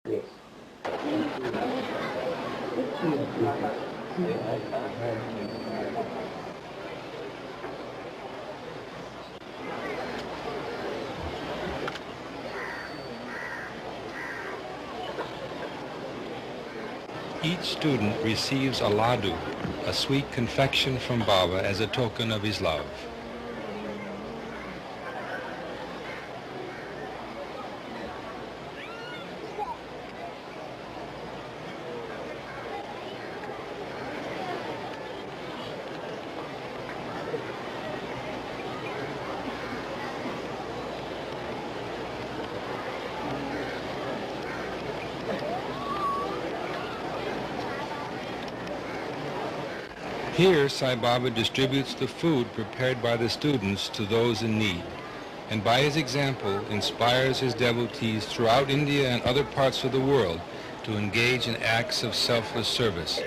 Yes. Each student receives a ladu, a sweet confection from Baba as a token of his love. Here, Sai Baba distributes the food prepared by the students to those in need, and by his example inspires his devotees throughout India and other parts of the world to engage in acts of selfless service.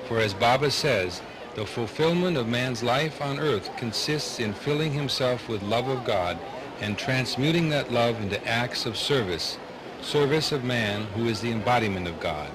For as Baba says, the fulfillment of man's life on earth consists in filling himself with love of God and transmuting that love into acts of service, service of man who is the embodiment of God.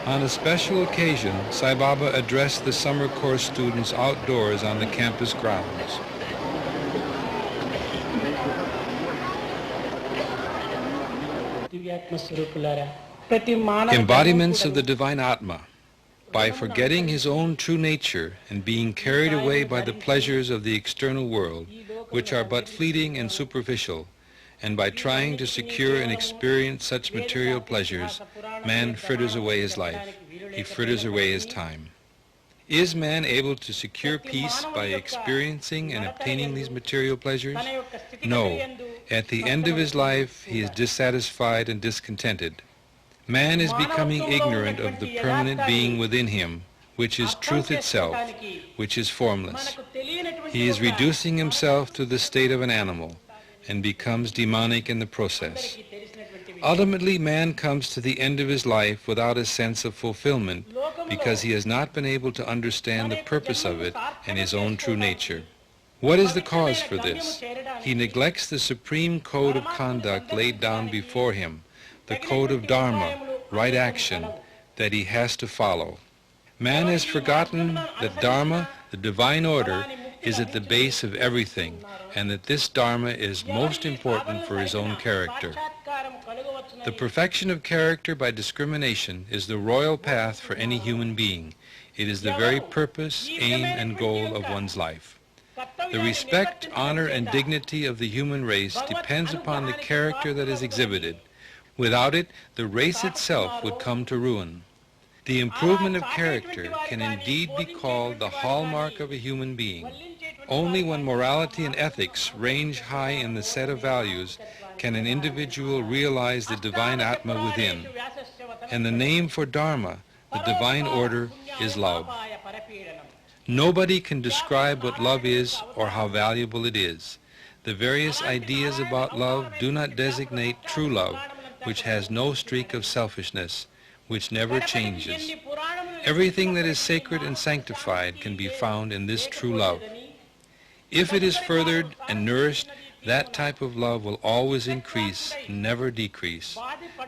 On a special occasion, Sai Baba addressed the summer course students outdoors on the campus grounds. Embodiments of the divine Atma, by forgetting his own true nature and being carried away by the pleasures of the external world, which are but fleeting and superficial, and by trying to secure and experience such material pleasures, man fritters away his life. He fritters away his time. Is man able to secure peace by experiencing and obtaining these material pleasures? No. At the end of his life, he is dissatisfied and discontented. Man is becoming ignorant of the permanent being within him, which is truth itself, which is formless. He is reducing himself to the state of an animal and becomes demonic in the process. Ultimately, man comes to the end of his life without a sense of fulfillment because he has not been able to understand the purpose of it and his own true nature. What is the cause for this? He neglects the supreme code of conduct laid down before him, the code of Dharma, right action, that he has to follow. Man has forgotten that Dharma, the divine order, is at the base of everything, and that this Dharma is most important for his own character. The perfection of character by discrimination is the royal path for any human being. It is the very purpose, aim, and goal of one's life. The respect, honor, and dignity of the human race depends upon the character that is exhibited. Without it, the race itself would come to ruin. The improvement of character can indeed be called the hallmark of a human being. Only when morality and ethics range high in the set of values can an individual realize the divine Atma within. And the name for Dharma, the divine order, is love. Nobody can describe what love is or how valuable it is. The various ideas about love do not designate true love, which has no streak of selfishness, which never changes. Everything that is sacred and sanctified can be found in this true love. If it is furthered and nourished, that type of love will always increase, never decrease.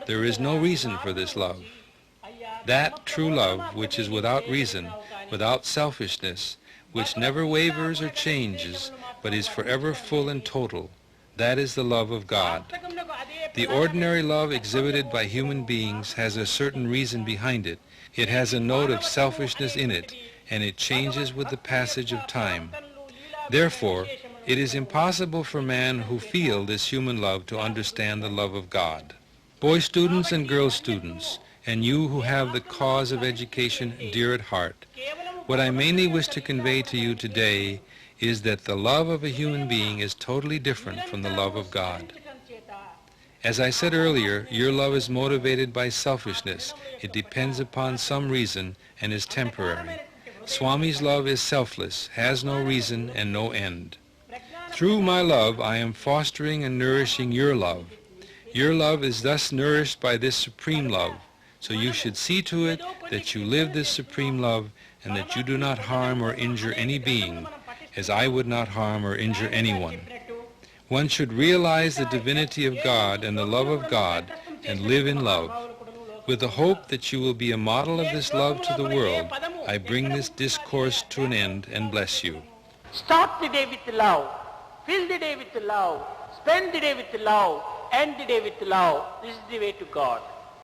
There is no reason for this love. That true love, which is without reason, without selfishness, which never wavers or changes, but is forever full and total, that is the love of God. The ordinary love exhibited by human beings has a certain reason behind it. It has a note of selfishness in it, and it changes with the passage of time. Therefore, it is impossible for man who feel this human love to understand the love of God. Boy students and girl students, and you who have the cause of education dear at heart, what I mainly wish to convey to you today is that the love of a human being is totally different from the love of God. As I said earlier, your love is motivated by selfishness. It depends upon some reason and is temporary. Swami's love is selfless, has no reason and no end. Through my love, I am fostering and nourishing your love. Your love is thus nourished by this supreme love. So you should see to it that you live this supreme love and that you do not harm or injure any being, as I would not harm or injure anyone. One should realize the divinity of God and the love of God and live in love. With the hope that you will be a model of this love to the world, I bring this discourse to an end and bless you. Start the day with love, fill the day with love, spend the day with love, end the day with love. This is the way to God.